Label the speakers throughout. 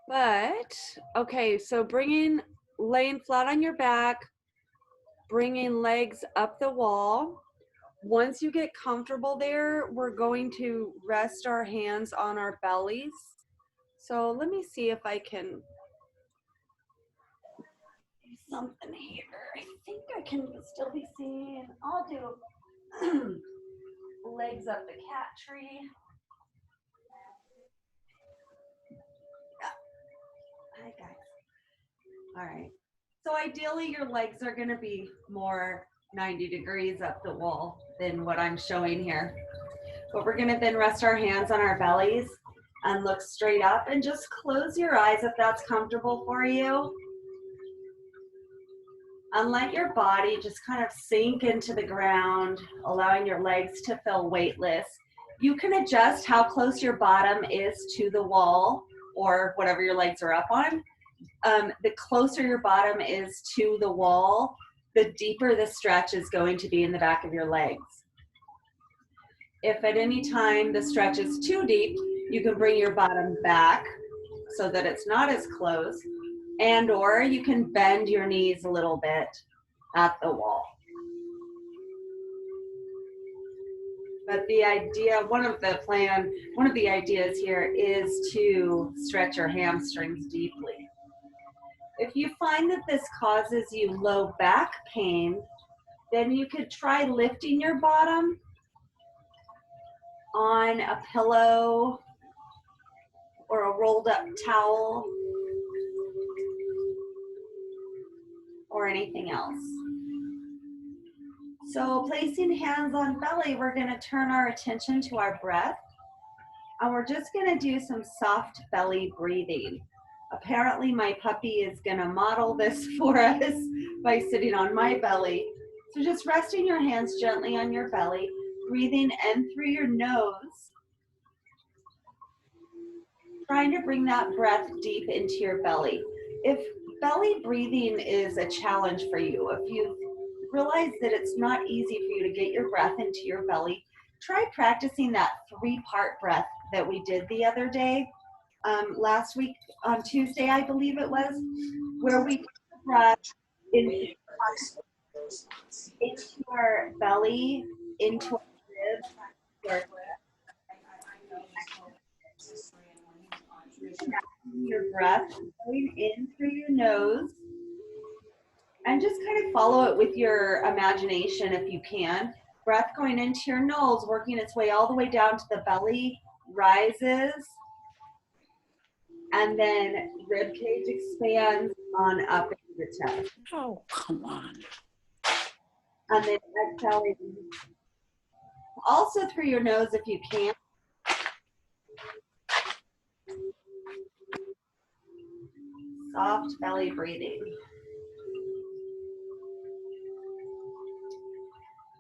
Speaker 1: But, okay, so laying flat on your back, bringing legs up the wall. Once you get comfortable there, we're going to rest our hands on our bellies. So let me see if I can do something here. I think I can still be seen. I'll do legs up the cat tree. Hi, guys. All right. So ideally, your legs are going to be more 90 degrees up the wall than what I'm showing here. But we're going to then rest our hands on our bellies and look straight up and just close your eyes if that's comfortable for you. And let your body just kind of sink into the ground, allowing your legs to feel weightless. You can adjust how close your bottom is to the wall or whatever your legs are up on. The closer your bottom is to the wall, the deeper the stretch is going to be in the back of your legs. If at any time the stretch is too deep, you can bring your bottom back so that it's not as close, and or you can bend your knees a little bit at the wall. But the idea, one of the ideas here is to stretch your hamstrings deeply. If you find that this causes you low back pain, then you could try lifting your bottom on a pillow or a rolled up towel or anything else. So placing hands on belly, we're going to turn our attention to our breath, and we're just going to do some soft belly breathing. Apparently my puppy is going to model this for us by sitting on my belly. So just resting your hands gently on your belly, breathing in through your nose, trying to bring that breath deep into your belly. If belly breathing is a challenge for you, if you realize that it's not easy for you to get your breath into your belly, try practicing that 3-part breath that we did the other day, last week on Tuesday, I believe it was, where we put the breath into our belly, into our ribs, your breath going in through your nose, and just kind of follow it with your imagination if you can. Breath going into your nose, working its way all the way down to the belly, rises, and then rib cage expands on up into the chest.
Speaker 2: Oh, come on.
Speaker 1: And then exhaling also through your nose if you can. Soft belly breathing.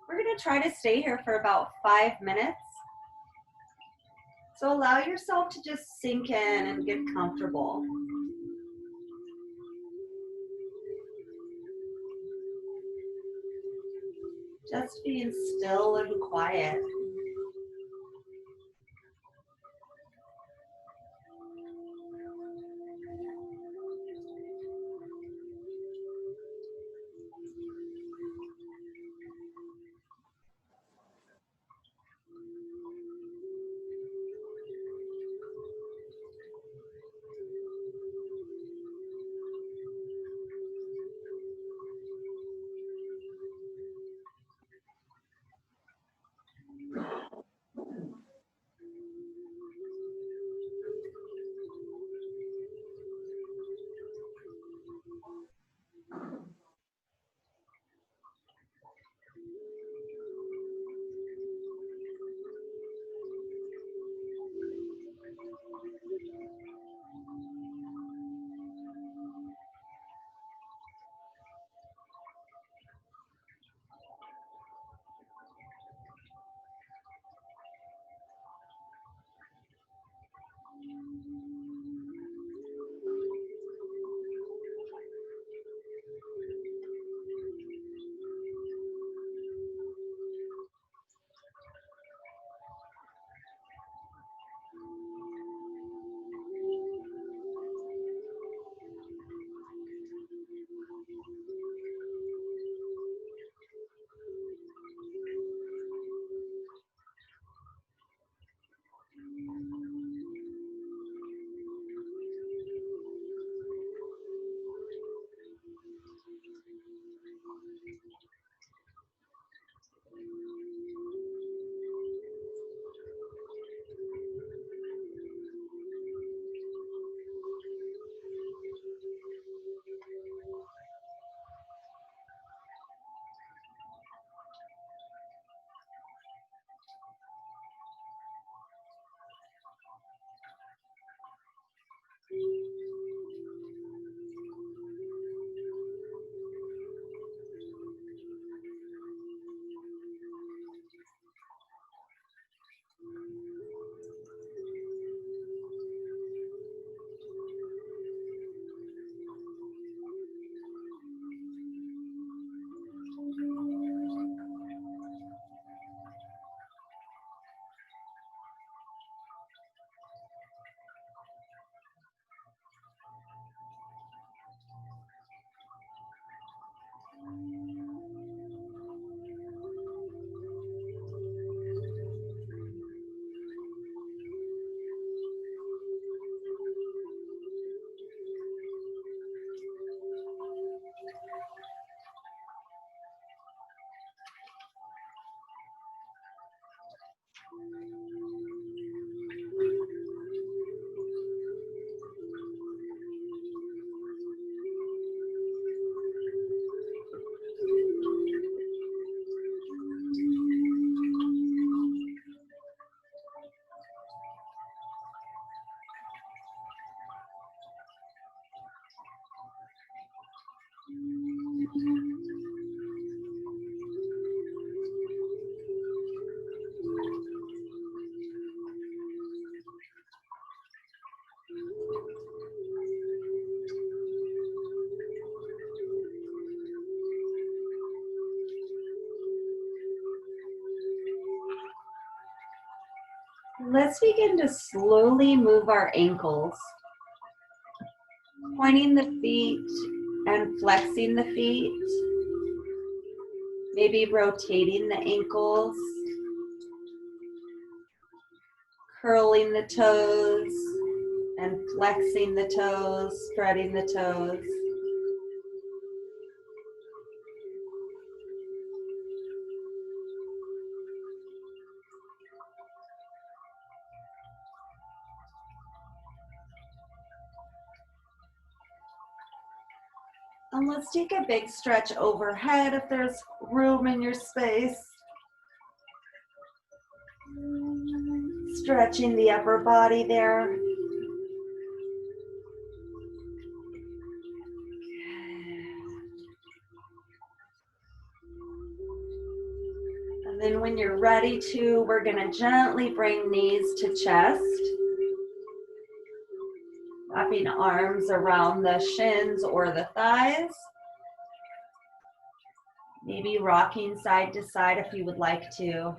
Speaker 1: We're going to try to stay here for about 5 minutes. So allow yourself to just sink in and get comfortable. Just being still and quiet. Let's begin to slowly move our ankles, pointing the feet and flexing the feet, maybe rotating the ankles, curling the toes and flexing the toes, spreading the toes. And let's take a big stretch overhead if there's room in your space. Stretching the upper body there. And then when you're ready to, we're going to gently bring knees to chest. Wrapping arms around the shins or the thighs. Maybe rocking side to side if you would like to.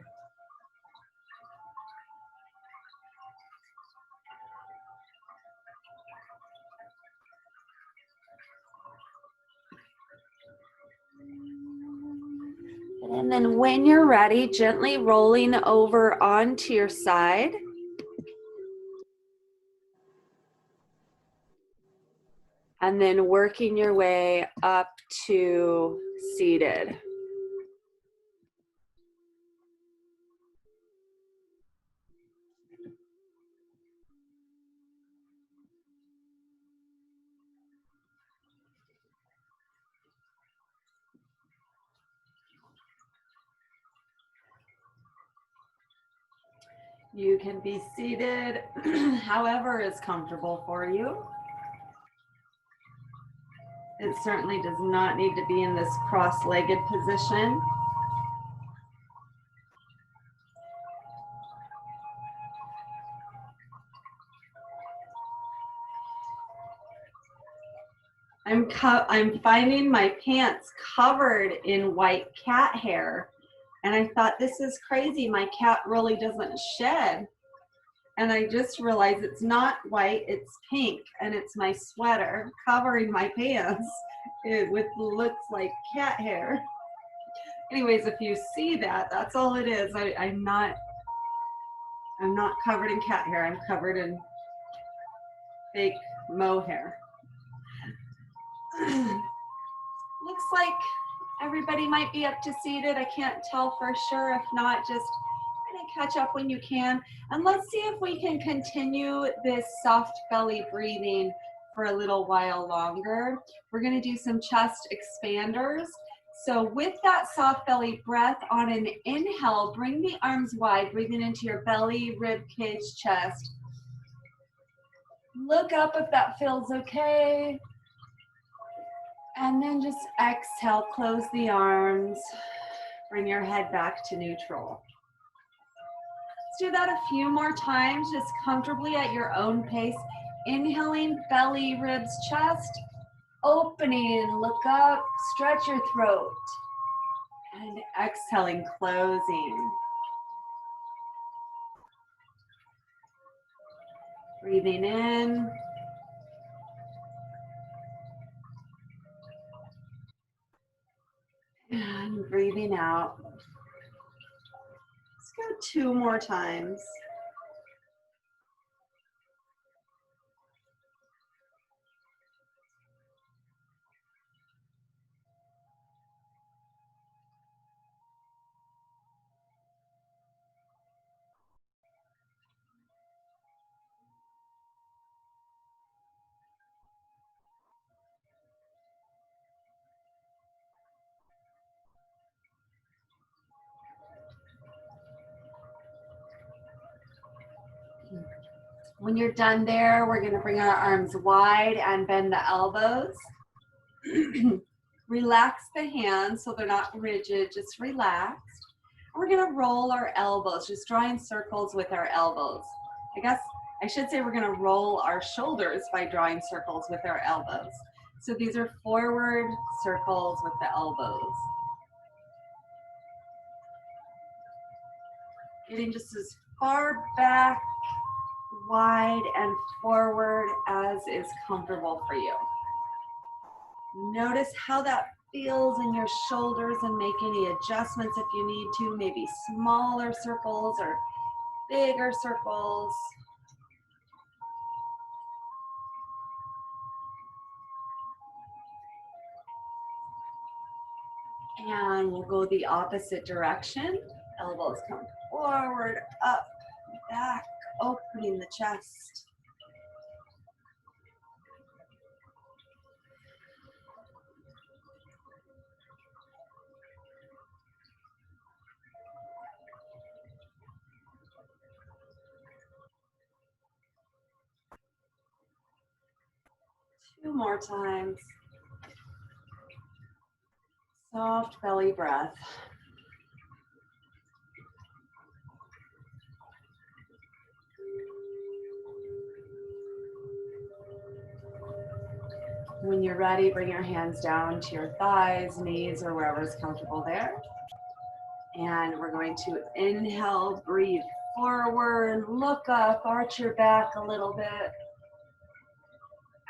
Speaker 1: And then when you're ready, gently rolling over onto your side. And then working your way up to seated. You can be seated however is comfortable for you. It certainly does not need to be in this cross-legged position. I'm finding my pants covered in white cat hair. And I thought, this is crazy. My cat really doesn't shed. And I just realized it's not white, it's pink. And it's my sweater covering my pants with looks like cat hair. Anyways, if you see that, that's all it is. I'm not covered in cat hair. I'm covered in fake mohair. Looks like everybody might be up to seated. I can't tell for sure. If not, just kind of catch up when you can. And let's see if we can continue this soft belly breathing for a little while longer. We're going to do some chest expanders. So with that soft belly breath, on an inhale, bring the arms wide, breathing into your belly, rib cage, chest. Look up if that feels okay. And then just exhale, close the arms, bring your head back to neutral. Let's do that a few more times, just comfortably at your own pace. Inhaling, belly, ribs, chest. Opening, look up, stretch your throat. And exhaling, closing. Breathing in. And breathing out. Let's go 2 more times. When you're done there, we're going to bring our arms wide and bend the elbows. Relax the hands so they're not rigid, just relaxed. We're gonna roll our elbows, just drawing circles with our elbows. I guess I should say we're gonna roll our shoulders by drawing circles with our elbows. So these are forward circles with the elbows. Getting just as far back, wide, and forward as is comfortable for you. Notice how that feels in your shoulders and make any adjustments if you need to, maybe smaller circles or bigger circles. And we'll go the opposite direction. Elbows come forward, up, back, opening the chest. Two more times. Soft belly breath. When you're ready, bring your hands down to your thighs, knees, or wherever is comfortable there. And we're going to inhale, breathe forward, look up, arch your back a little bit.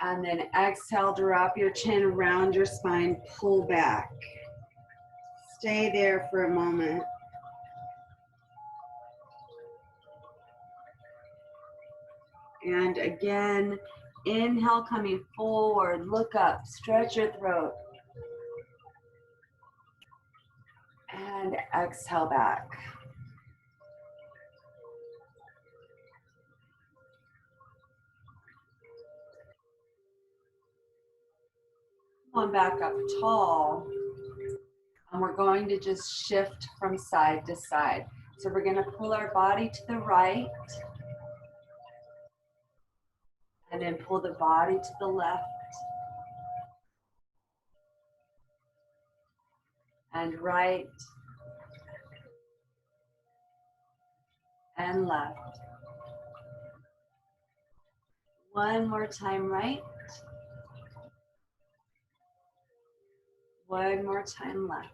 Speaker 1: And then exhale, drop your chin around your spine, pull back. Stay there for a moment. And again, inhale, coming forward, look up, stretch your throat. And exhale back. Come on back up tall. And we're going to just shift from side to side. So we're going to pull our body to the right. And then pull the body to the left. And right. And left. One more time, right. One more time left.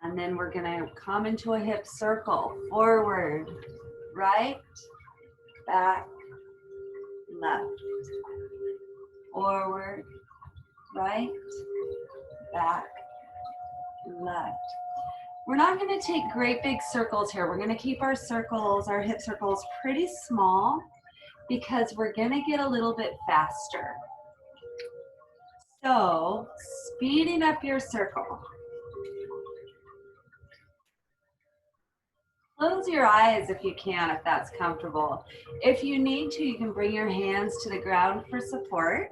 Speaker 1: And then we're gonna come into a hip circle. Forward, right, back, left. Forward, right, back, left. We're not gonna take great big circles here. We're gonna keep our circles, our hip circles pretty small because we're gonna get a little bit faster. So, speeding up your circle. Close your eyes if you can, if that's comfortable. If you need to, you can bring your hands to the ground for support.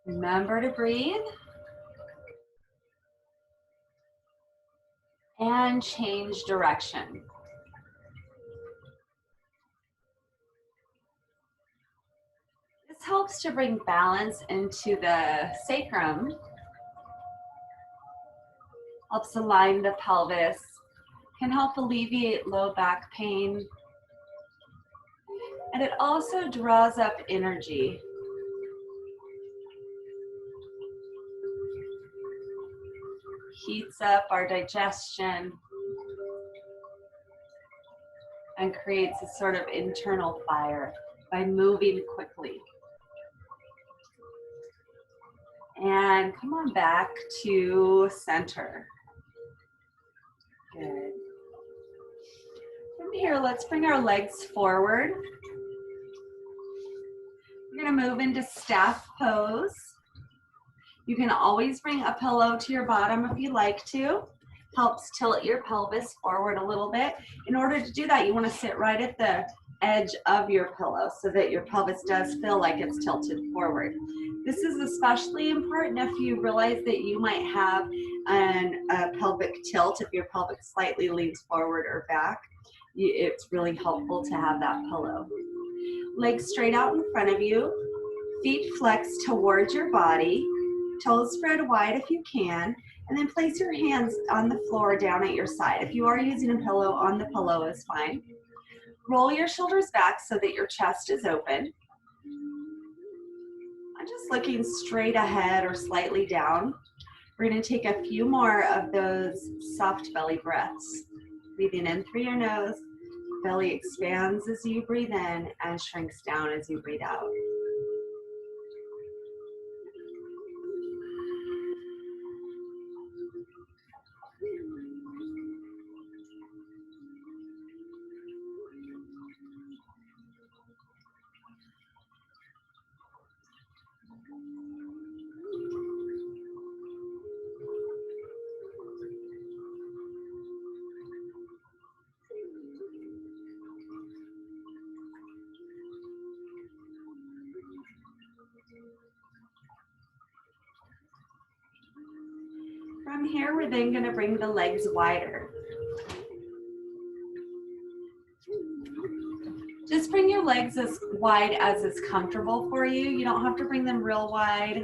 Speaker 1: Remember to breathe. And change direction. This helps to bring balance into the sacrum, helps align the pelvis, can help alleviate low back pain, and it also draws up energy. Heats up our digestion and creates a sort of internal fire by moving quickly. And come on back to center. Good. From here, let's bring our legs forward. We're gonna move into staff pose. You can always bring a pillow to your bottom if you like to. Helps tilt your pelvis forward a little bit. In order to do that, you wanna sit right at the edge of your pillow so that your pelvis does feel like it's tilted forward. This is especially important if you realize that you might have a pelvic tilt, if your pelvic slightly leans forward or back. It's really helpful to have that pillow. Legs straight out in front of you, feet flexed towards your body, toes spread wide if you can, and then place your hands on the floor down at your side. If you are using a pillow, on the pillow is fine. Roll your shoulders back so that your chest is open. I'm just looking straight ahead or slightly down. We're going to take a few more of those soft belly breaths. Breathing in through your nose, belly expands as you breathe in and shrinks down as you breathe out. From here, we're then going to bring the legs wider. Just bring your legs as wide as is comfortable for you. You don't have to bring them real wide,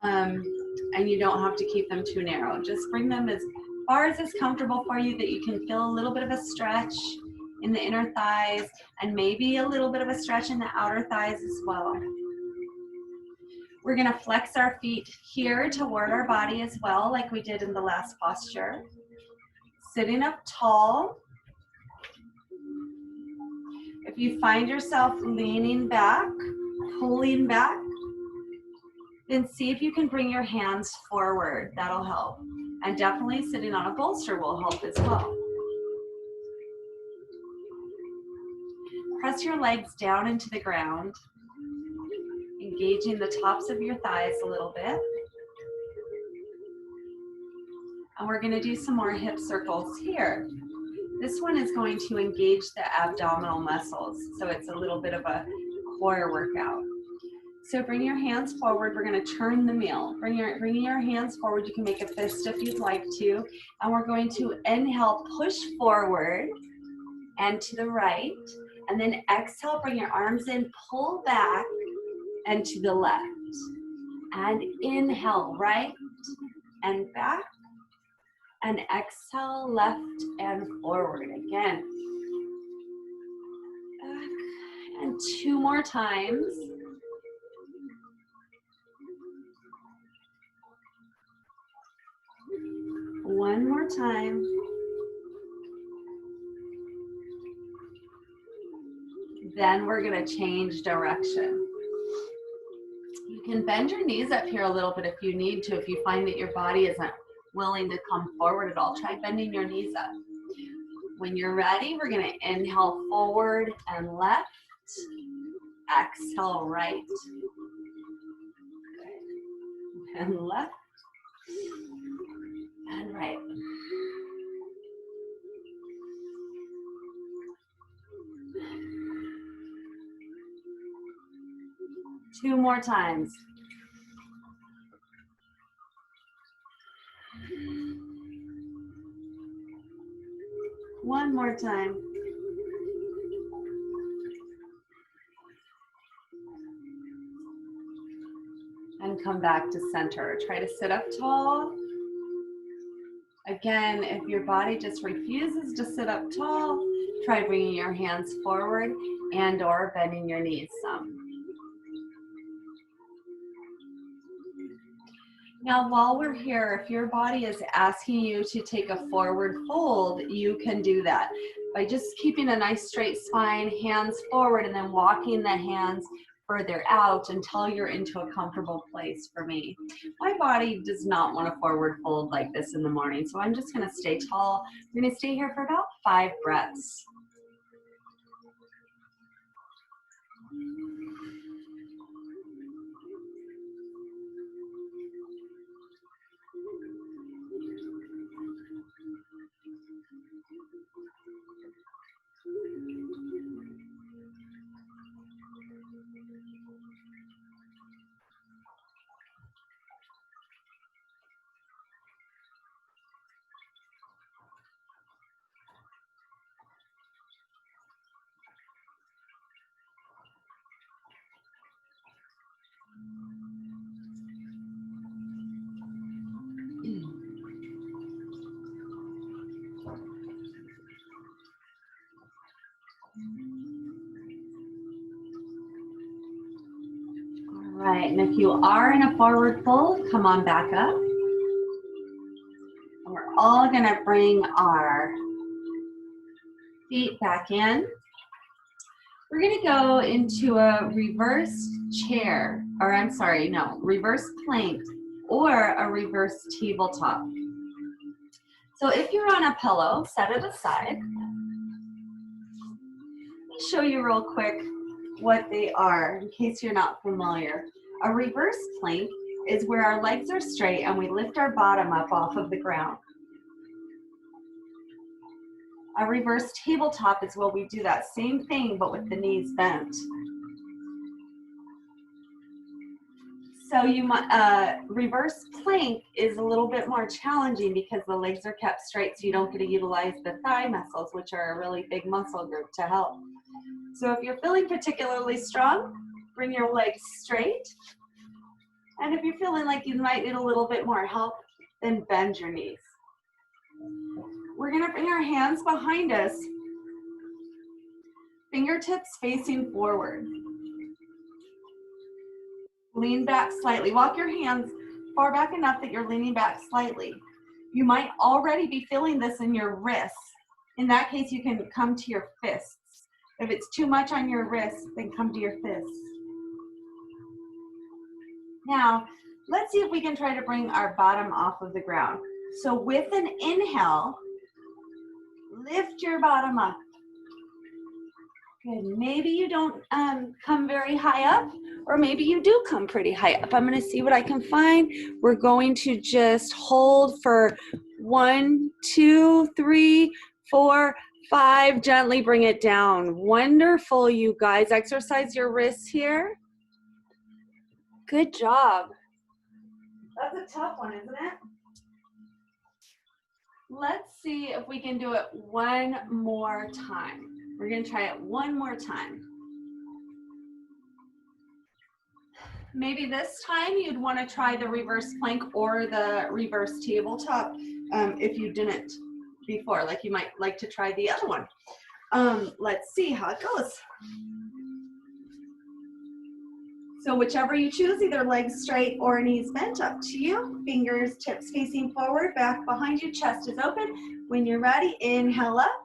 Speaker 1: and you don't have to keep them too narrow. Just bring them as far as is comfortable for you, that you can feel a little bit of a stretch in the inner thighs and maybe a little bit of a stretch in the outer thighs as well. We're going to flex our feet here toward our body as well, like we did in the last posture. Sitting up tall. If you find yourself leaning back, pulling back, then see if you can bring your hands forward. That'll help. And definitely sitting on a bolster will help as well. Press your legs down into the ground, engaging the tops of your thighs a little bit. And we're going to do some more hip circles here. This one is going to engage the abdominal muscles, so it's a little bit of a core workout. So bring your hands forward. We're going to turn the meal. Bringing your hands forward. You can make a fist if you'd like to. And we're going to inhale, push forward and to the right. And then exhale, bring your arms in, pull back and to the left. And inhale, right and back. And exhale, left and forward again. Back. And two more times. One more time. Then we're going to change direction. You can bend your knees up here a little bit if you need to. If you find that your body isn't willing to come forward at all, try bending your knees up. When you're ready, we're going to inhale forward and left. Exhale right. And left. And right. Two more times. One more time. And come back to center. Try to sit up tall. Again, if your body just refuses to sit up tall, try bringing your hands forward and or bending your knees some. Now, while we're here, if your body is asking you to take a forward fold, you can do that by just keeping a nice straight spine, hands forward, and then walking the hands further out until you're into a comfortable place for me. My body does not want to forward fold like this in the morning, so I'm just going to stay tall. I'm going to stay here for about 5 breaths. right, and if you are in a forward fold, come on back up. And we're all gonna bring our feet back in. We're gonna go into a reverse chair, or I'm sorry, no, reverse plank or a reverse tabletop. So if you're on a pillow, set it aside. Let me show you real quick what they are in case you're not familiar. A reverse plank is where our legs are straight and we lift our bottom up off of the ground. A reverse tabletop is where we do that same thing but with the knees bent. So reverse plank is a little bit more challenging because the legs are kept straight, so you don't get to utilize the thigh muscles, which are a really big muscle group to help. So if you're feeling particularly strong, bring your legs straight. And if you're feeling like you might need a little bit more help, then bend your knees. We're gonna bring our hands behind us, fingertips facing forward. Lean back slightly. Walk your hands far back enough that you're leaning back slightly. You might already be feeling this in your wrists. In that case, you can come to your fists. If it's too much on your wrists, then come to your fists. Now, let's see if we can try to bring our bottom off of the ground. So with an inhale, lift your bottom up. Good. Maybe you don't come very high up, or maybe you do come pretty high up. I'm going to see what I can find. We're going to just hold for 1, 2, 3, 4, 5. Gently bring it down. Wonderful, you guys. Exercise your wrists here. Good job. That's a tough one, isn't it? Let's see if we can do it one more time. We're going to try it one more time. Maybe this time you'd want to try the reverse plank or the reverse tabletop if you didn't before, like you might like to try the other one. Let's see how it goes. So whichever you choose, either legs straight or knees bent, up to you. Fingers, tips facing forward, back behind you, chest is open. When you're ready, inhale up.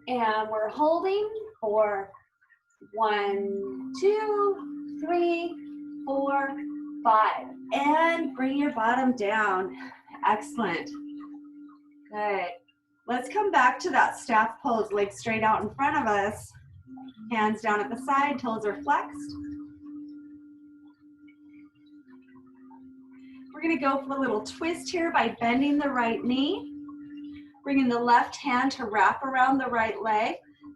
Speaker 1: And we're holding for 1, 2, 3, 4, 5. And bring your bottom down. Excellent. Good. Let's come back to that staff pose, legs straight out in front of us. Hands down at the side, toes are flexed. We're going to go for a little twist here by bending the right knee. Bringing the left hand to wrap around the right leg.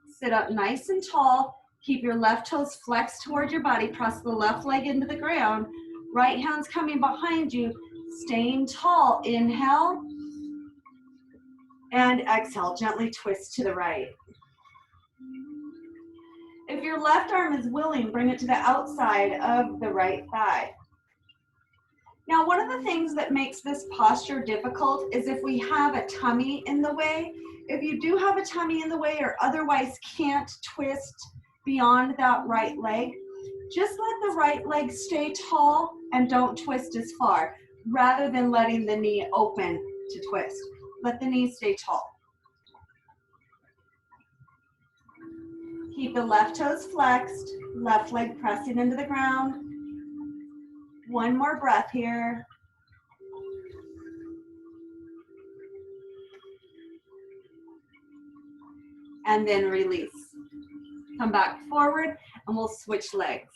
Speaker 1: Sit up nice and tall. Keep your left toes flexed toward your body. Press the left leg into the ground. Right hand's coming behind you. Staying tall. Inhale. And exhale. Gently twist to the right. If your left arm is willing, bring it to the outside of the right thigh. Now, one of the things that makes this posture difficult is if we have a tummy in the way. If you do have a tummy in the way or otherwise can't twist beyond that right leg, just let the right leg stay tall and don't twist as far, rather than letting the knee open to twist. Let the knee stay tall. Keep the left toes flexed, left leg pressing into the ground. One more breath here. And then release. Come back forward and we'll switch legs.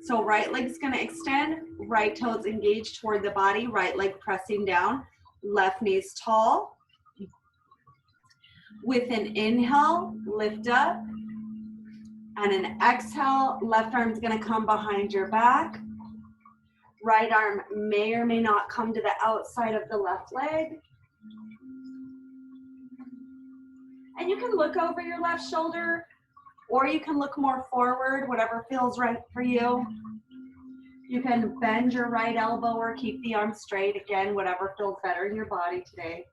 Speaker 1: So right leg's gonna extend, right toes engaged toward the body, right leg pressing down, left knee's tall. With an inhale, lift up. And an exhale, left arm's gonna come behind your back. Right arm may or may not come to the outside of the left leg. And you can look over your left shoulder, or you can look more forward, whatever feels right for you. You can bend your right elbow or keep the arm straight, again, whatever feels better in your body today.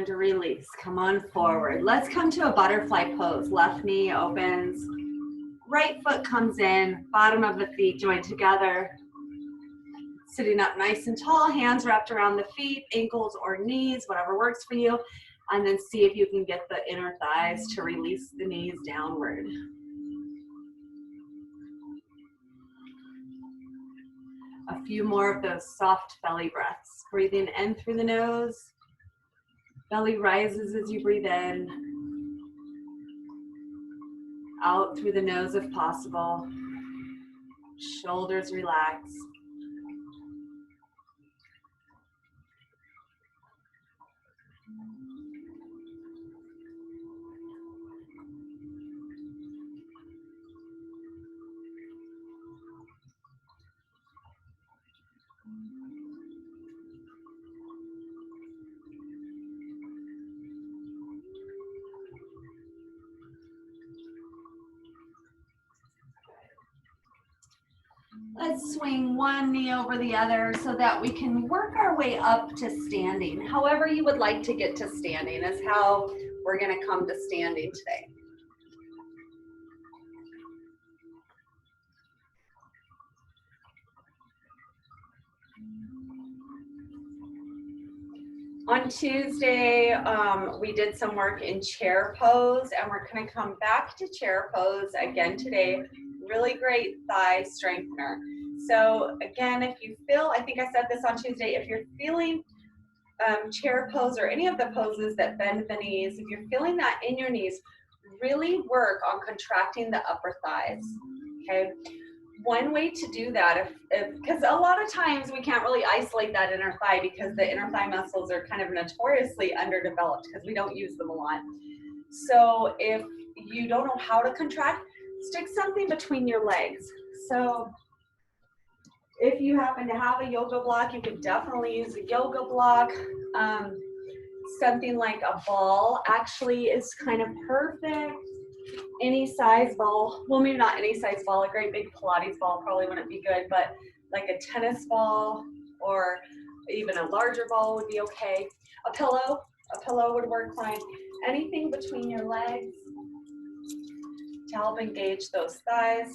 Speaker 1: and release. Come on forward. Let's come to a butterfly pose. Left knee opens, right foot comes in, bottom of the feet joined together. Sitting up nice and tall, hands wrapped around the feet, ankles or knees, whatever works for you. And then see if you can get the inner thighs to release the knees downward. A few more of those soft belly breaths. Breathing in through the nose. Belly rises as you breathe in. Out through the nose if possible. Shoulders relax. Let's swing one knee over the other so that we can work our way up to standing. However you would like to get to standing is how we're going to come to standing today. On Tuesday, we did some work in chair pose, and we're going to come back to chair pose again today. Really great thigh strengthener. So again, if you feel, I think I said this on Tuesday, if you're feeling chair pose or any of the poses that bend the knees, if you're feeling that in your knees, really work on contracting the upper thighs, okay? One way to do that, because a lot of times we can't really isolate that inner thigh because the inner thigh muscles are kind of notoriously underdeveloped because we don't use them a lot. So if you don't know how to contract, stick something between your legs. So if you happen to have a yoga block, you could definitely use a yoga block. Something like a ball actually is kind of perfect. Any size ball, well, maybe not any size ball, a great big Pilates ball probably wouldn't be good, but like a tennis ball or even a larger ball would be okay. A pillow would work fine. Anything between your legs to help engage those thighs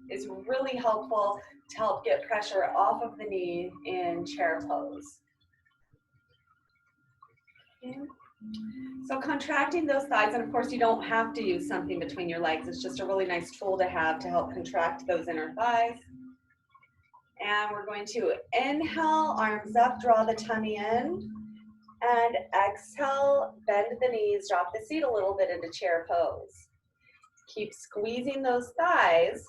Speaker 1: is really helpful to help get pressure off of the knee in chair pose. Okay. So contracting those thighs, and of course you don't have to use something between your legs. It's just a really nice tool to have to help contract those inner thighs. And we're going to inhale, arms up, draw the tummy in. And exhale, bend the knees, drop the seat a little bit into chair pose. Keep squeezing those thighs.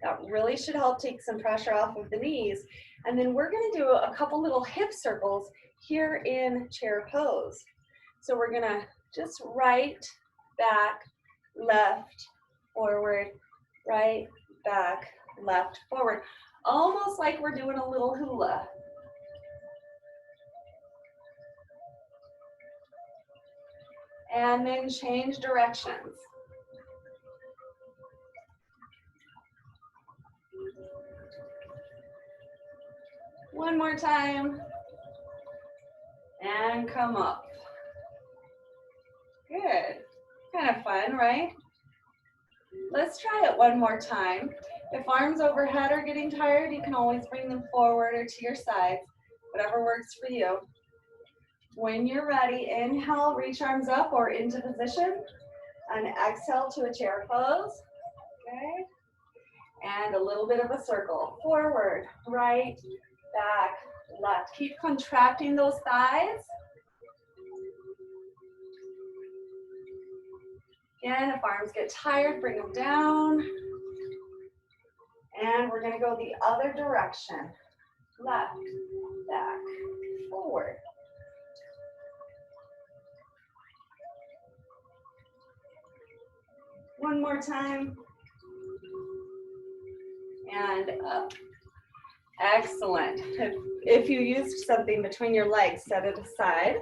Speaker 1: That really should help take some pressure off of the knees. And then we're going to do a couple little hip circles here in chair pose. So we're going to just right, back, left, forward, right, back, left, forward. Almost like we're doing a little hula. And then change directions. One more time. And come up. Good. Kind of fun, right? Let's try it one more time. If arms overhead are getting tired, you can always bring them forward or to your sides, whatever works for you. When you're ready, inhale, reach arms up or into position, and exhale to a chair pose. Okay. And a little bit of a circle. Forward, right, back, left. Keep contracting those thighs. Again, if arms get tired, bring them down. And we're going to go the other direction. Left, back, forward. One more time. And up. Excellent. If you used something between your legs, set it aside.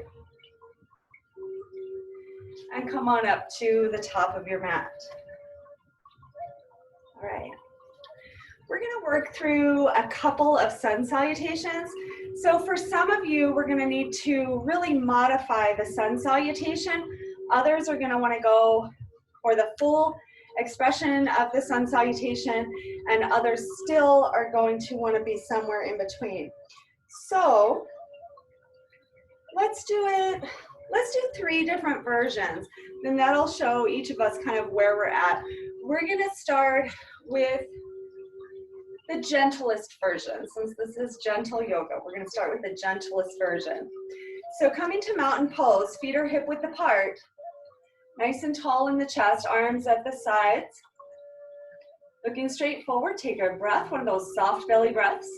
Speaker 1: And come on up to the top of your mat. All right. We're going to work through a couple of sun salutations. So for some of you, we're gonna need to really modify the sun salutation. Others are gonna wanna go for the full expression of the sun salutation, and others still are going to wanna be somewhere in between. So let's do 3 different versions. Then that'll show each of us kind of where we're at. We're gonna start with the gentlest version. Since this is gentle yoga, we're gonna start with the gentlest version. So coming to mountain pose, feet are hip width apart, nice and tall in the chest, arms at the sides. Looking straight forward, take a breath, one of those soft belly breaths.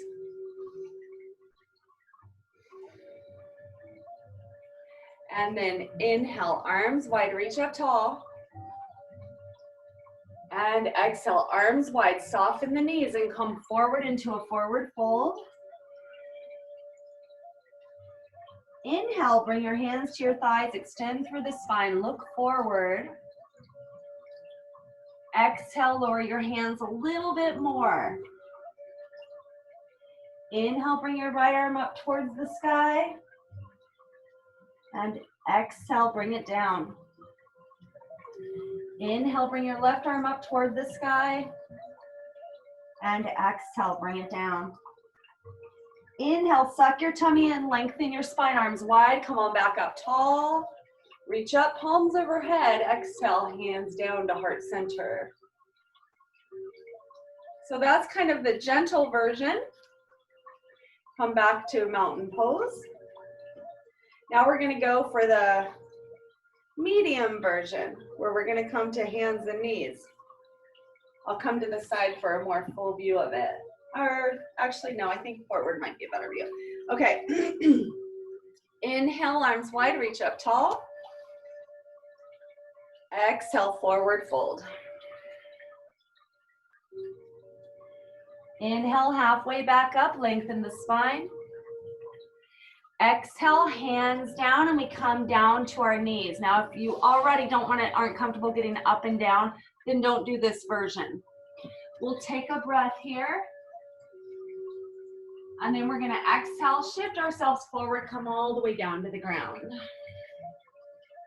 Speaker 1: And then inhale, arms wide, reach up tall. And exhale, arms wide, soften the knees and come forward into a forward fold. Inhale, bring your hands to your thighs, extend through the spine, look forward. Exhale, lower your hands a little bit more. Inhale, bring your right arm up towards the sky. And exhale, bring it down. Inhale, bring your left arm up toward the sky. And exhale, bring it down. Inhale, suck your tummy in, lengthen your spine, arms wide. Come on back up tall. Reach up, palms overhead. Exhale, hands down to heart center. So that's kind of the gentle version. Come back to mountain pose. Now we're gonna go for the medium version, where we're gonna come to hands and knees. I'll come to the side for a more full view of it. Or actually, no, I think forward might be a better view. Okay. Inhale, arms wide, reach up tall. Exhale, forward fold. Inhale, halfway back up, lengthen the spine. Exhale, hands down, and we come down to our knees. Now, if you already aren't comfortable getting up and down, then don't do this version. We'll take a breath here. And then we're gonna exhale, shift ourselves forward, come all the way down to the ground.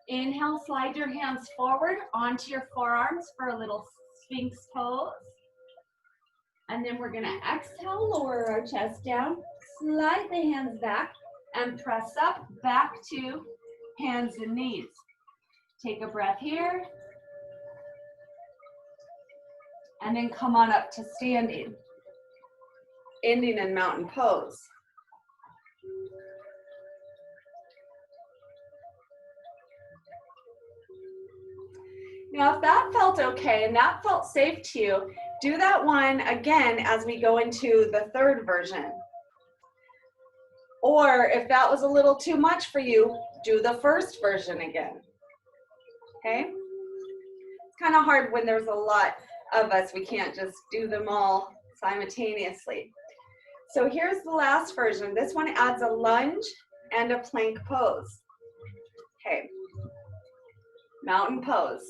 Speaker 1: Inhale, slide your hands forward onto your forearms for a little Sphinx pose. And then we're gonna exhale, lower our chest down, slide the hands back, and press up back to hands and knees. Take a breath here. And then come on up to standing. Ending in mountain pose. Now, if that felt okay and that felt safe to you, do that one again as we go into the third version. Or if that was a little too much for you, do the first version again. Okay? It's kind of hard when there's a lot of us. We can't just do them all simultaneously. So here's the last version. This one adds a lunge and a plank pose. Okay. Mountain pose.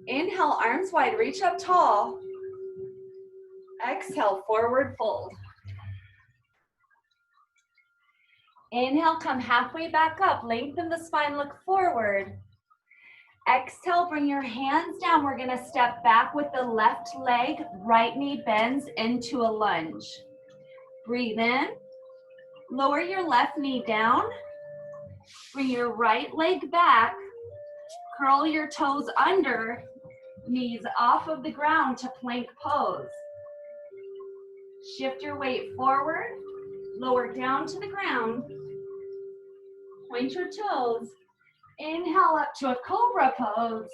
Speaker 1: Inhale, arms wide, reach up tall. Exhale, forward fold. Inhale, come halfway back up, lengthen the spine, look forward. Exhale, bring your hands down. We're gonna step back with the left leg, right knee bends into a lunge. Breathe in, lower your left knee down, bring your right leg back, curl your toes under, knees off of the ground to plank pose. Shift your weight forward, lower down to the ground, point your toes, inhale up to a cobra pose,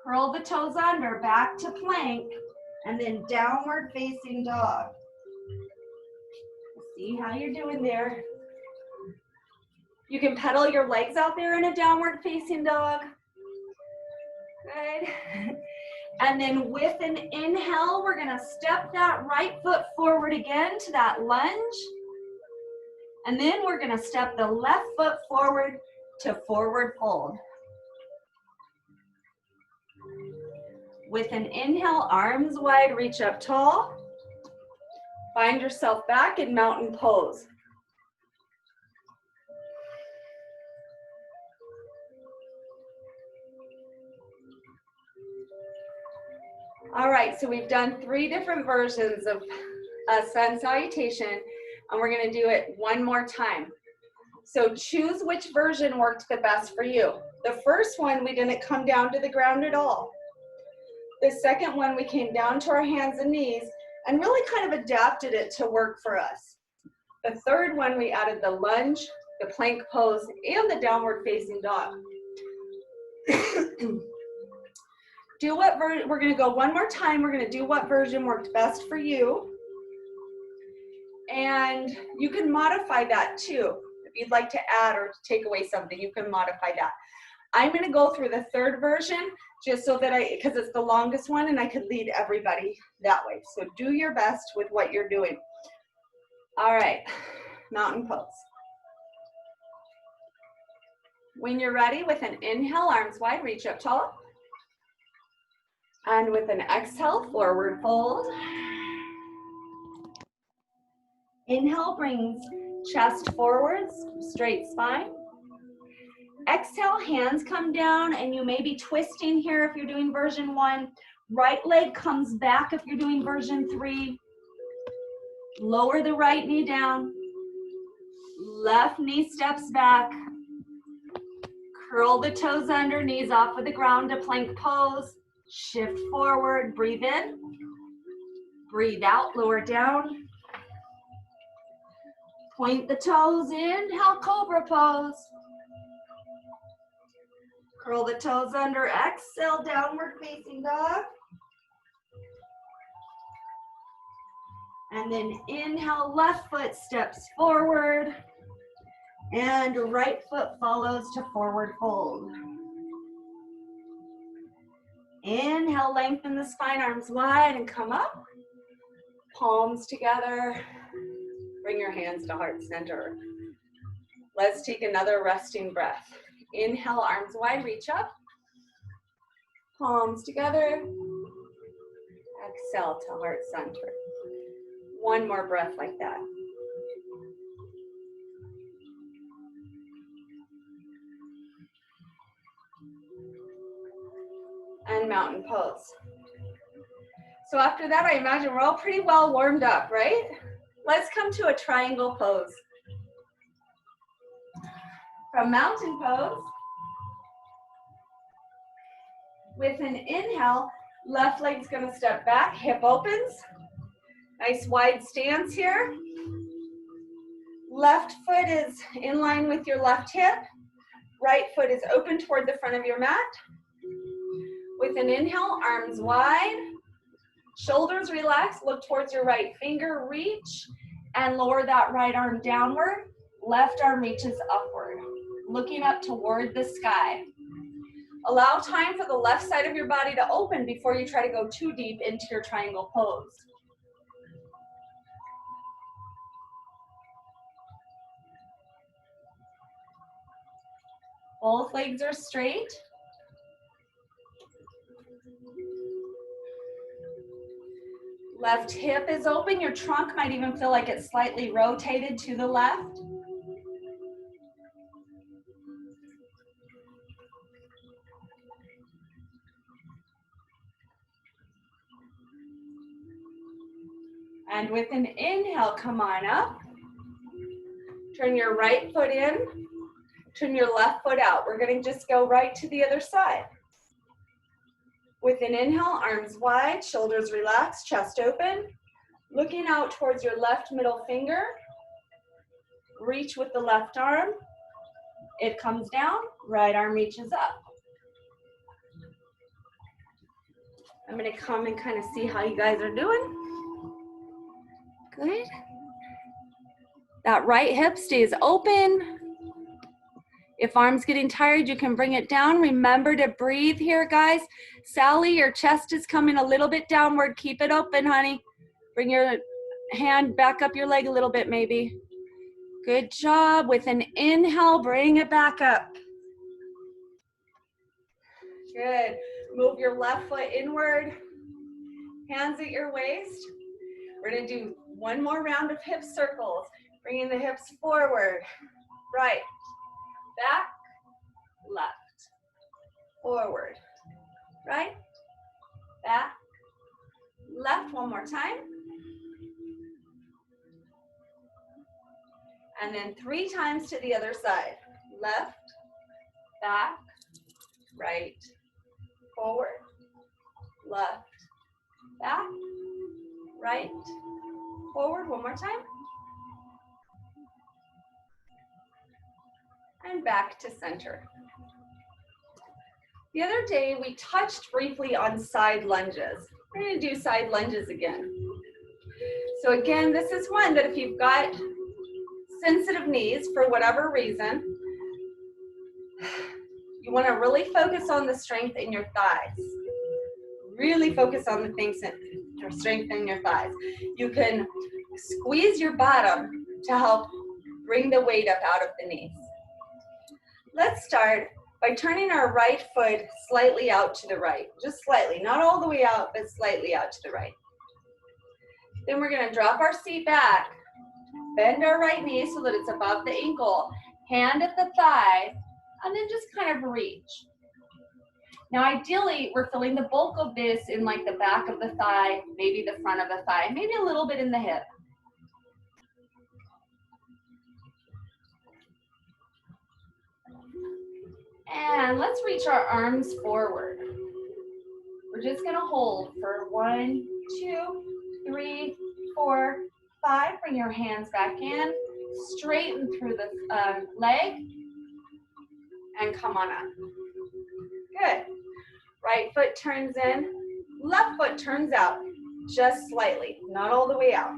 Speaker 1: curl the toes under, back to plank, and then downward facing dog. See how you're doing there. You can pedal your legs out there in a downward facing dog. Good. And then with an inhale, we're gonna step that right foot forward again to that lunge. And then we're gonna step the left foot forward to forward fold. With an inhale, arms wide, reach up tall. Find yourself back in mountain pose. All right, so we've done 3 different versions of sun salutation, and we're gonna do it one more time. So choose which version worked the best for you. The first one, we didn't come down to the ground at all. The second one, we came down to our hands and knees and really kind of adapted it to work for us. The third one, we added the lunge, the plank pose, and the downward facing dog. We're gonna go one more time. We're gonna do what version worked best for you. And you can modify that too. If you'd like to add or take away something, you can modify that. I'm gonna go through the third version just so that because it's the longest one and I could lead everybody that way. So do your best with what you're doing. All right, mountain pose. When you're ready, with an inhale, arms wide, reach up tall. And with an exhale, forward fold. Inhale brings chest forwards, straight spine. Exhale, hands come down, and you may be twisting here if you're doing version 1. Right leg comes back if you're doing version 3. Lower the right knee down. Left knee steps back. Curl the toes under, knees off of the ground to plank pose. Shift forward, breathe in. Breathe out, lower down. Point the toes, inhale, cobra pose. Curl the toes under, exhale, downward facing dog. And then inhale, left foot steps forward. And right foot follows to forward fold. Inhale, lengthen the spine, arms wide, and come up. Palms together. Bring your hands to heart center. Let's take another resting breath. Inhale, arms wide, reach up. Palms together. Exhale to heart center. One more breath like that. And mountain pose. So after that, I imagine we're all pretty well warmed up, right? Let's come to a triangle pose. From mountain pose, with an inhale, left leg's gonna step back, hip opens. Nice wide stance here. Left foot is in line with your left hip. Right foot is open toward the front of your mat. With an inhale, arms wide. Shoulders relax, look towards your right finger, reach, and lower that right arm downward. Left arm reaches upward, looking up toward the sky. Allow time for the left side of your body to open before you try to go too deep into your triangle pose. Both legs are straight. Left hip is open. Your trunk might even feel like it's slightly rotated to the left. And with an inhale, come on up. Turn your right foot in. Turn your left foot out. We're going to just go right to the other side. With an inhale, arms wide, shoulders relaxed, chest open. Looking out towards your left middle finger. Reach with the left arm. It comes down, right arm reaches up. I'm going to come and kind of see how you guys are doing. Good. That right hip stays open. If arm's getting tired, you can bring it down. Remember to breathe here, guys. Sally, your chest is coming a little bit downward. Keep it open, honey. Bring your hand back up your leg a little bit, maybe. Good job. With an inhale, bring it back up. Good. Move your left foot inward. Hands at your waist. We're gonna do one more round of hip circles, bringing the hips forward, right, back, left, forward, right, back, left, one more time. And then 3 times to the other side. Left, back, right, forward, left, back, right, forward, one more time. And back to center. The other day we touched briefly on side lunges. We're going to do side lunges again. So again, this is one that if you've got sensitive knees for whatever reason, you want to really focus on the strength in your thighs. Really focus on the things that strengthen your thighs. You can squeeze your bottom to help bring the weight up out of the knees. Let's start by turning our right foot slightly out to the right. Just slightly, not all the way out, but slightly out to the right. Then we're going to drop our seat back, bend our right knee so that it's above the ankle, hand at the thigh, and then just kind of reach. Now ideally, we're feeling the bulk of this in like the back of the thigh, maybe the front of the thigh, maybe a little bit in the hip. And let's reach our arms forward. We're just gonna hold for 1, 2, 3, 4, 5. Bring your hands back in, straighten through the leg, and come on up. Good. Right foot turns in, left foot turns out, just slightly, not all the way out.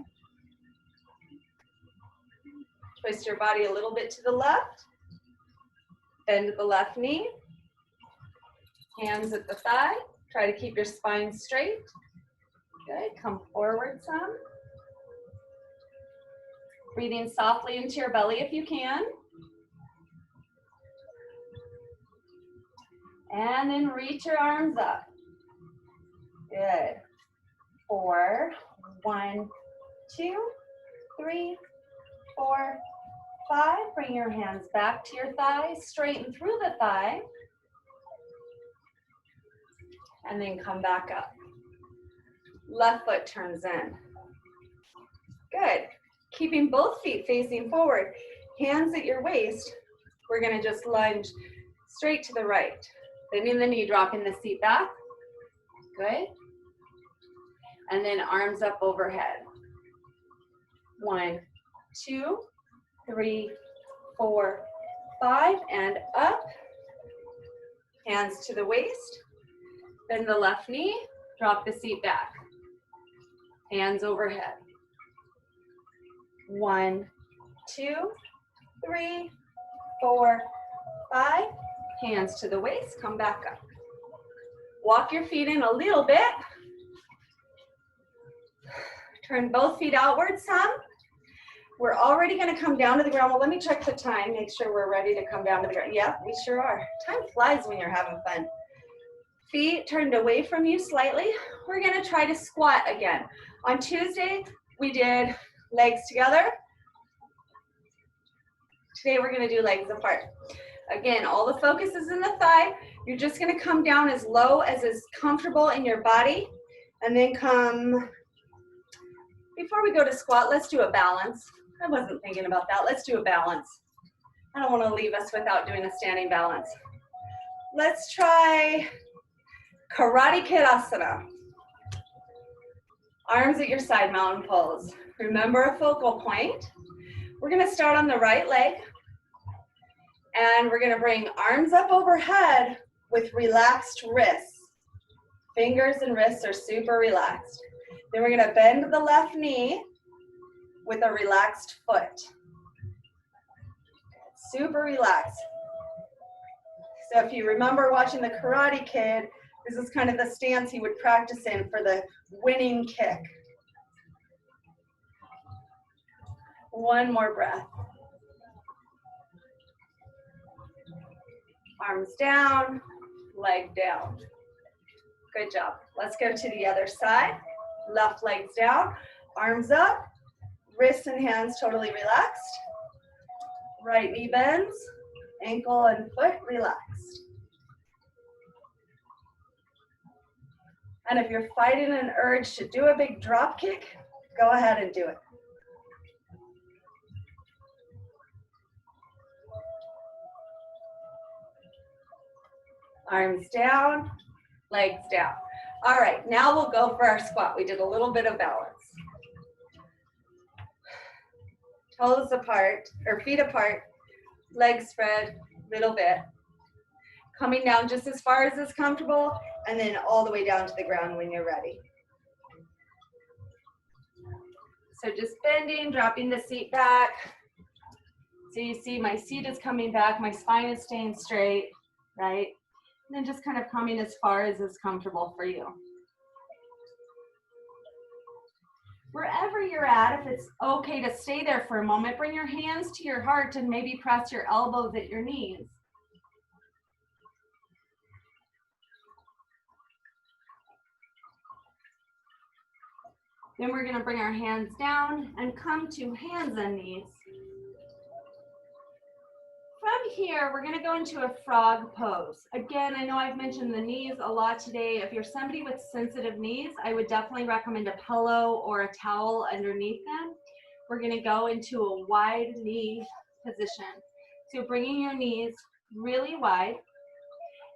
Speaker 1: Twist your body a little bit to the left, bend the left knee, hands at the thigh, try to keep your spine straight. Good, come forward some. Breathing softly into your belly if you can. And then reach your arms up. Good. 4, 1, 2, 3, 4, 5. Bring your hands back to your thighs, straighten through the thigh. And then come back up. Left foot turns in. Good. Keeping both feet facing forward, hands at your waist. We're gonna just lunge straight to the right. Bending the knee, dropping the seat back. Good. And then arms up overhead. 1, 2, 3, 4, 5, and up. Hands to the waist. Bend the left knee, drop the seat back. Hands overhead. 1, 2, 3, 4, 5. Hands to the waist, come back up. Walk your feet in a little bit. Turn both feet outward some. We're already gonna come down to the ground. Well, let me check the time, make sure we're ready to come down to the ground. Yep, we sure are. Time flies when you're having fun. Feet turned away from you slightly. We're gonna try to squat again. On Tuesday, we did legs together. Today, we're gonna do legs apart. Again, all the focus is in the thigh. You're just gonna come down as low as is comfortable in your body. And then come, before we go to squat, let's do a balance. I wasn't thinking about that. Let's do a balance. I don't wanna leave us without doing a standing balance. Let's try Karate Kid Asana. Arms at your side, mountain pose. Remember a focal point. We're gonna start on the right leg. And we're gonna bring arms up overhead with relaxed wrists. Fingers and wrists are super relaxed. Then we're gonna bend the left knee with a relaxed foot. Super relaxed. So if you remember watching the Karate Kid, this is kind of the stance he would practice in for the winning kick. One more breath. Arms down, leg down. Good job. Let's go to the other side. Left leg's down. Arms up, wrists and hands totally relaxed. Right knee bends, ankle and foot relaxed. And if you're fighting an urge to do a big drop kick, go ahead and do it. Arms down, legs down. All right, now we'll go for our squat. We did a little bit of balance. Toes apart, or feet apart, legs spread, little bit. Coming down just as far as is comfortable, and then all the way down to the ground when you're ready. So just bending, dropping the seat back. So you see my seat is coming back, my spine is staying straight, right? And then just kind of coming as far as is comfortable for you. Wherever you're at, if it's okay to stay there for a moment, bring your hands to your heart and maybe press your elbows at your knees. Then we're going to bring our hands down and come to hands and knees. From here, we're going to go into a frog pose. Again, I know I've mentioned the knees a lot today. If you're somebody with sensitive knees, I would definitely recommend a pillow or a towel underneath them. We're going to go into a wide knee position. So bringing your knees really wide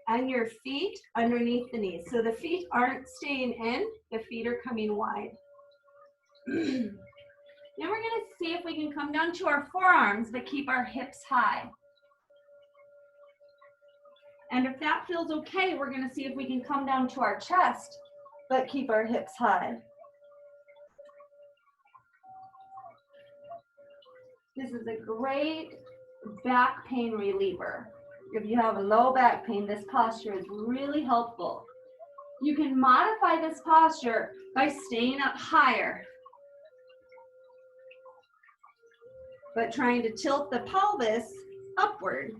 Speaker 1: and your feet underneath the knees. So the feet aren't staying in, the feet are coming wide. Then we're going to see if we can come down to our forearms, but keep our hips high. And if that feels okay, we're going to see if we can come down to our chest, but keep our hips high. This is a great back pain reliever. If you have a low back pain, this posture is really helpful. You can modify this posture by staying up higher, but trying to tilt the pelvis upward.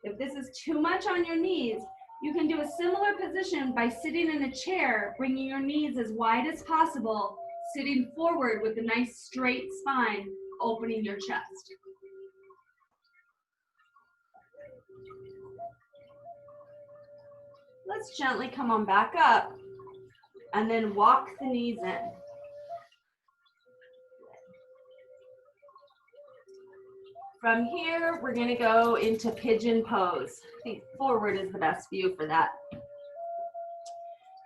Speaker 1: If this is too much on your knees, you can do a similar position by sitting in a chair, bringing your knees as wide as possible, sitting forward with a nice straight spine, opening your chest. Let's gently come on back up and then walk the knees in. From here, we're going to go into pigeon pose. I think forward is the best view for that.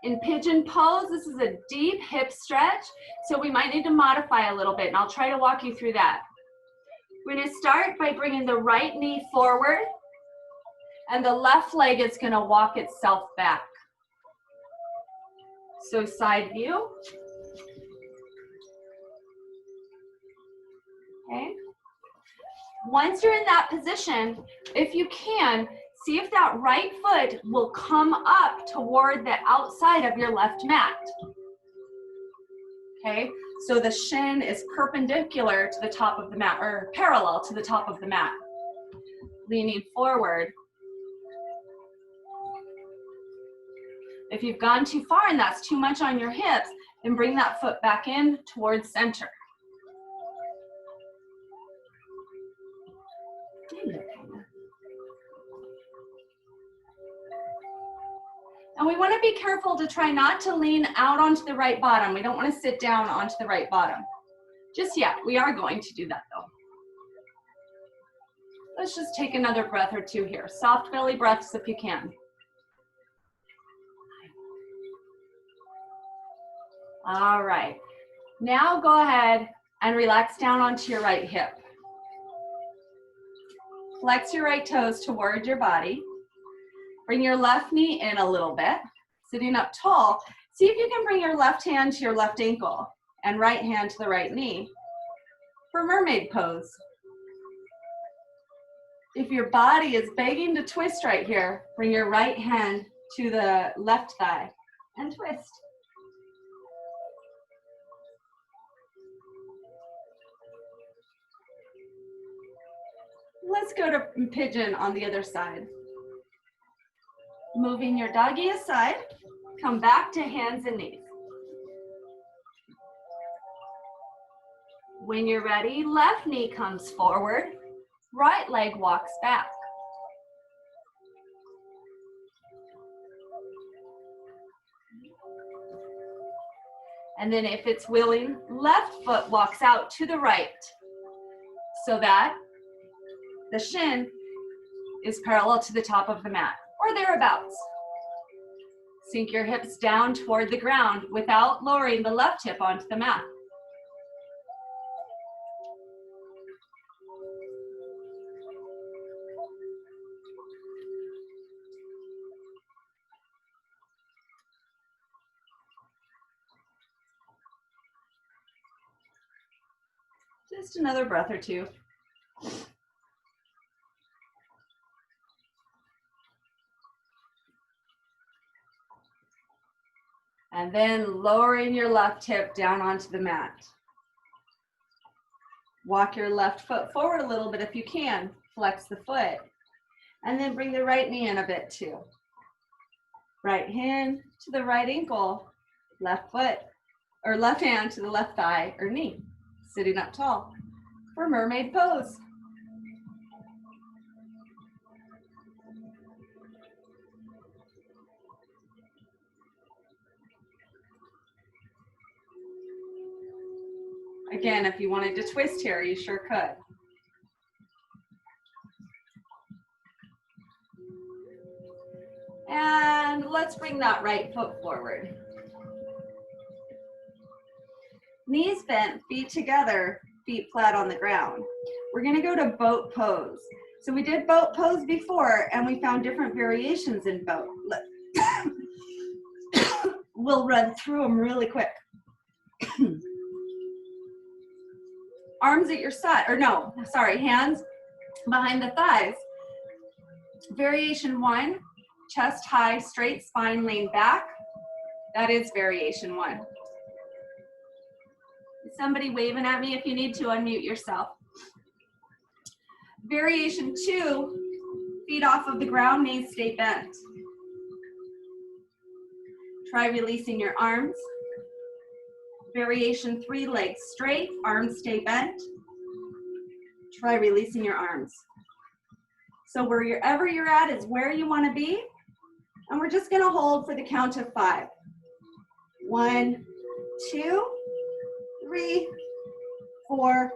Speaker 1: In pigeon pose, this is a deep hip stretch, so we might need to modify a little bit, and I'll try to walk you through that. We're going to start by bringing the right knee forward, and the left leg is going to walk itself back. So side view. Okay. Once you're in that position, if you can, see if that right foot will come up toward the outside of your left mat. Okay, so the shin is perpendicular to the top of the mat, or parallel to the top of the mat. Leaning forward. If you've gone too far and that's too much on your hips, then bring that foot back in towards center. And we want to be careful to try not to lean out onto the right bottom. We don't want to sit down onto the right bottom. Just yet. We are going to do that though. Let's just take another breath or two here. Soft belly breaths if you can. All right. Now go ahead and relax down onto your right hip. Flex your right toes toward your body. Bring your left knee in a little bit. Sitting up tall, see if you can bring your left hand to your left ankle and right hand to the right knee for mermaid pose. If your body is begging to twist right here, bring your right hand to the left thigh and twist. Let's go to pigeon on the other side. Moving your doggy aside, come back to hands and knees. When you're ready, left knee comes forward, right leg walks back. And then if it's willing, left foot walks out to the right so that the shin is parallel to the top of the mat or thereabouts. Sink your hips down toward the ground without lowering the left hip onto the mat. Just another breath or two. And then lowering your left hip down onto the mat. Walk your left foot forward a little bit if you can. Flex the foot. And then bring the right knee in a bit too. Right hand to the right ankle. Left foot, or left hand to the left thigh or knee. Sitting up tall for mermaid pose. Again, if you wanted to twist here, you sure could. And let's bring that right foot forward. Knees bent, feet together, feet flat on the ground. We're gonna go to boat pose. So we did boat pose before and we found different variations in boat. We'll run through them really quick. Arms at your side, or no, sorry, hands behind the thighs. Variation 1, chest high, straight spine, lean back. That is variation 1. Is somebody waving at me? If you need to, unmute yourself. Variation 2, feet off of the ground, knees stay bent. Try releasing your arms. Variation 3, legs straight, arms stay bent. Try releasing your arms. So wherever you're at is where you want to be. And we're just going to hold for the count of 5. 1, 2, 3, 4,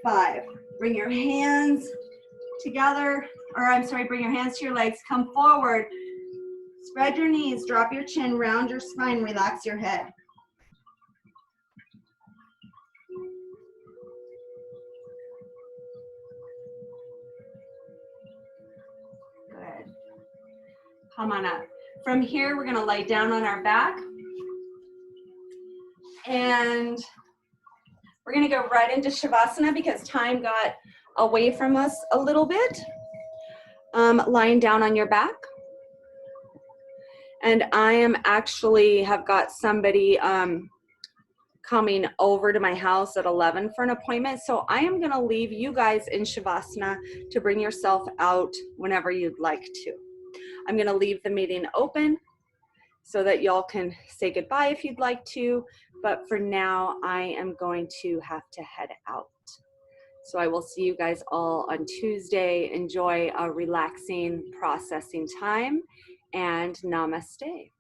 Speaker 1: 5. Bring your hands together, or I'm sorry, bring your hands to your legs. Come forward. Spread your knees, drop your chin, round your spine, relax your head. Good. Come on up. From here, we're gonna lay down on our back. And we're gonna go right into Shavasana because time got away from us a little bit. Lying down on your back. And I am actually have got somebody coming over to my house at 11 for an appointment. So I am gonna leave you guys in Shavasana to bring yourself out whenever you'd like to. I'm gonna leave the meeting open so that y'all can say goodbye if you'd like to. But for now, I am going to have to head out. So I will see you guys all on Tuesday. Enjoy a relaxing, processing time, and namaste.